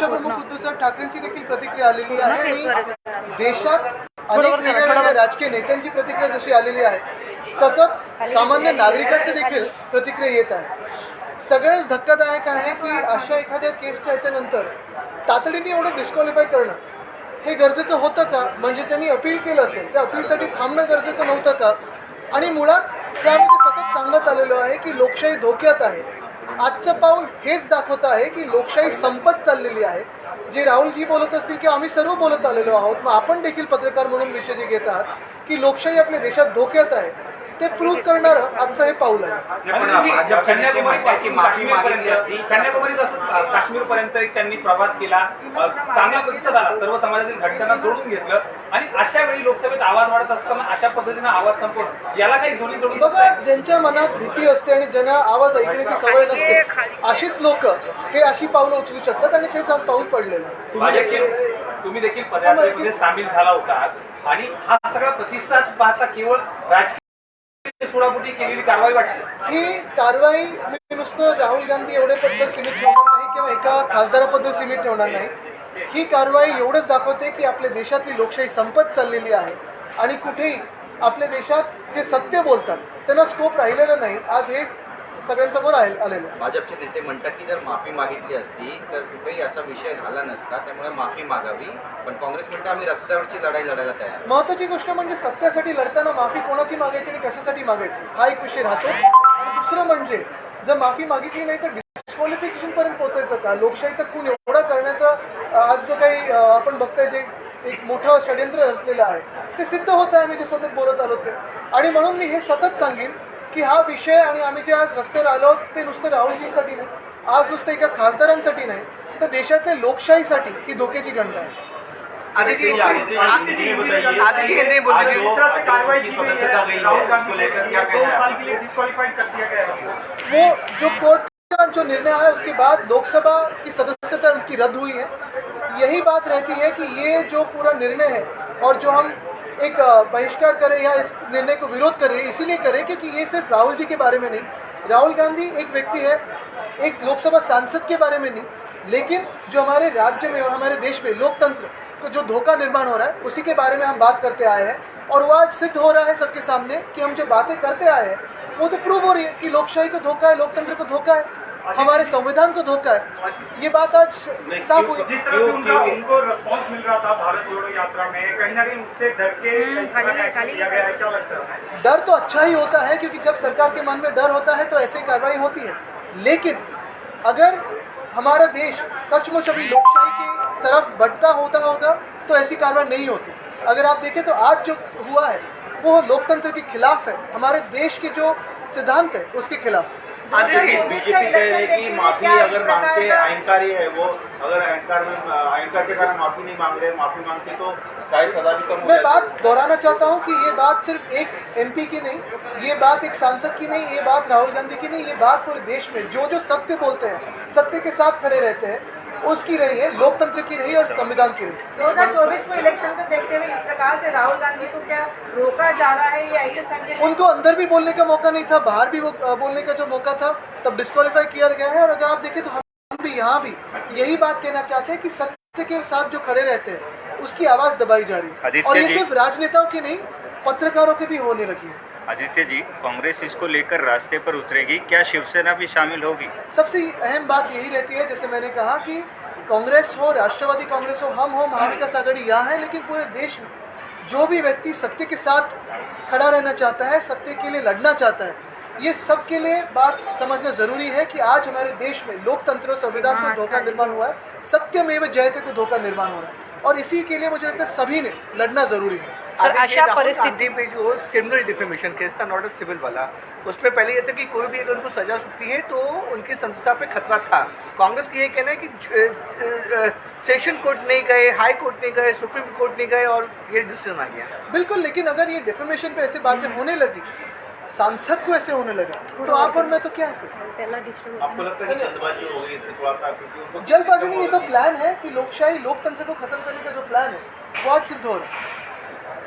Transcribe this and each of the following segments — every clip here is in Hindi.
पक्षप्रमुख उद्धवसाहेब ठाकरेंची देखील प्रतिक्रिया आलेली आहे आणि देशात अनेक वेगवेगळ्या राजकीय नेत्यांची प्रतिक्रिया जशी आलेली आहे तसंच सामान्य नागरिकांची देखील प्रतिक्रिया येत आहे। सगळेच धक्कादायक आहे की अशा एखाद्या केसच्या याच्यानंतर तातडीने एवढं डिस्क्वालिफाय करणं हे गरजेचं होतं का? म्हणजे त्यांनी अपील केलं असेल त्या अपीलसाठी थांबणं गरजेचं नव्हतं का? आणि मुळात त्यामध्ये सतत सांगत आलेलो आहे की लोकशाही धोक्यात आहे। आजचं पाऊल हेच दाखवत आहे की लोकशाही संपत चाललेली आहे। जे राहुलजी बोलत असतील किंवा आम्ही सर्व बोलत आलेलो आहोत, मग आपण देखील पत्रकार म्हणून विषय जे घेत आहात की लोकशाही आपल्या देशात धोक्यात आहे, ते प्रूव्ह करणारं आजचं हे पाऊल आहे। काश्मीरपर्यंत त्यांनी प्रवास केला, चांगला प्रतिसाद आला, सर्व समाजातील घटकांना जोडून घेतलं आणि अशा वेळी लोकसभेत आवाज वाढत असताना अशा पद्धतीने आवाज संपवणं याला काही दोन्ही जोडून बघा, ज्यांच्या मनात भीती असते आणि ज्यांना आवाज ऐकण्याची सवय नसते अशीच लोक हे अशी पावलं उचलू शकतात आणि तेच आज पाऊल पडलेलं आहे। तुम्ही देखील पदयात्रेमध्ये सामील झाला होता आणि हा सगळा प्रतिसाद पाहता केवळ राजकीय सोडापोटी केलेली कारवाई वाटते। ही कारवाई मी नुसतं राहुल गांधी एवढे पद्धत सीमित ठेवणार नाही किंवा एका खासदाराबद्दल सीमित ठेवणार नाही। ही कारवाई एवढंच दाखवते की आपल्या देशातली लोकशाही संपत चाललेली आहे आणि कुठेही आपल्या देशात जे सत्य बोलतात त्यांना स्कोप राहिलेलं नाही। आज हे सगळ्यांसमोर आलेलं। भाजपचे नेते म्हणतात की जर माफी मागितली असती तर कुठेही असा विषय झाला नसता, त्यामुळे माफी मागावी, पण काँग्रेस म्हणते आम्ही रस्त्यावरची लढाई लढायला तयार। महत्त्वाची गोष्ट म्हणजे सत्यासाठी लढताना माफी कोणाची मागायची आणि कशासाठी मागायची हा एक विषय राहतो। आणि दुसरं म्हणजे जर माफी मागितली नाही तर डिस्क्वालिफिकेशन पर्यंत पोहोचायचं का? लोकशाहीचा खून एवढा करण्याचा आज जो काही आपण बघताय जे एक मोठं षड्यंत्र रचलेलं आहे ते सिद्ध होत आहे। आम्ही जे सतत बोलत आलो ते, आणि म्हणून मी हे सतत सांगेन की हा विषय आणि आम्ही जे आज रस्त्यावर आलो ते नुसतं राहुलजींसाठी नाही, आज नुसतं एका खासदारांसाठी नाही, तर देशातल्या लोकशाहीसाठी ही धोक्याची घंटा आहे। वो जो कोर्ट का जो निर्णय आया उसके बाद लोकसभा की सदस्यता उनकी रद्द हुई है। यही बात रहती है कि ये जो पूरा निर्णय है और जो हम एक बहिष्कार करें या इस निर्णय को विरोध करें इसीलिए करें क्योंकि ये सिर्फ राहुल जी के बारे में नहीं, राहुल गांधी एक व्यक्ति है, एक लोकसभा सांसद के बारे में नहीं, लेकिन जो हमारे राज्य में और हमारे देश में लोकतंत्र को जो धोखा निर्माण हो रहा है उसी के बारे में हम बात करते आए हैं। और वो आज सिद्ध हो रहा है सबके सामने कि हम जो बातें करते आए हैं वो तो प्रूव हो रही है कि लोकशाही को धोखा है, लोकतंत्र को धोखा है, हमारे संविधान को धोखा है। ये बात आज साफ हुई। जिस तरह से उनको रिस्पांस मिल रहा था भारत जोड़ो यात्रा में, कहीं ना कहीं उससे डर के किया गया है, क्या लगता है? डर तो अच्छा ही होता है क्योंकि जब सरकार के मन में डर होता है तो ऐसी कार्रवाई होती है। लेकिन अगर हमारा देश सचमुच अभी लोकशाही की तरफ बढ़ता होता होगा तो ऐसी कार्रवाई नहीं होती। अगर आप देखें तो आज जो हुआ है वो लोकतंत्र के खिलाफ है, हमारे देश के जो सिद्धांत है उसके खिलाफ है। बीजेपी कह रही है कि माफी अगर मांगते अहंकारी है वो, अगर अहंकार के कारण माफी नहीं मांग रहे, माफी मांगते तो शायद सजा भी कम। मैं बात दोहराना चाहता हूँ कि ये बात सिर्फ एक एमपी की नहीं, ये बात एक सांसद की नहीं, ये बात राहुल गांधी की नहीं, ये बात पूरे देश में जो जो सत्य बोलते हैं, सत्य के साथ खड़े रहते हैं, उसकी रही है, लोकतंत्र की रही और संविधान की रही। 2024 को इलेक्शन को देखते हुए इस प्रकार से राहुल गांधी को क्या रोका जा रहा है या ऐसे संकेत? उनको अंदर भी बोलने का मौका नहीं था, बाहर भी बोलने का जो मौका था तब डिस्क्वालीफाई किया गया है। और अगर आप देखें तो हम भी यहाँ भी यही बात कहना चाहते हैं कि सत्य के साथ जो खड़े रहते हैं उसकी आवाज़ दबाई जा रही है, और ये सिर्फ राजनेताओं की नहीं पत्रकारों की भी होने लगी है। आदित्य जी, कांग्रेस इसको लेकर रास्ते पर उतरेगी, क्या शिवसेना भी शामिल होगी? सबसे अहम बात यही रहती है, जैसे मैंने कहा कि कांग्रेस हो, राष्ट्रवादी कांग्रेस हो, हम हो, महाविकास आघाड़ी यहाँ है, लेकिन पूरे देश में जो भी व्यक्ति सत्य के साथ खड़ा रहना चाहता है, सत्य के लिए लड़ना चाहता है, ये सब के लिए बात समझना ज़रूरी है कि आज हमारे देश में लोकतंत्र और संविधान को धोखा निर्माण हुआ है, सत्यमेव जयते को धोखा निर्माण हो रहा है, और इसी के लिए मुझे लगता है सभी ने लड़ना ज़रूरी है। सर, अशा परिस्थिति में जो क्रिमिनल डिफेमेशन केस था, नॉट अ सिविल वाला, उसमें पहले ये था कि कोई भी अगर उनको सजा सकती है तो उनकी संस्था पे खतरा था। कांग्रेस की ये कहना है कि सेशन कोर्ट नहीं गए, हाई कोर्ट नहीं गए, सुप्रीम कोर्ट नहीं गए और ये डिसीजन आ गया। बिल्कुल, लेकिन अगर ये डिफेमेशन पे ऐसी बातें होने लगी, सांसद को ऐसे होने लगा, तो आप और मैं तो क्या है फिर? आपको लगता है कि जल्दबाजी हो गई इसमें थोड़ा सा? क्योंकि जल्दबाजी नहीं, ये तो प्लान है कि लोकशाही लोकतंत्र को खत्म करने का जो प्लान है वो आज सिद्ध हो रहा है।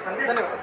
धन्यवाद।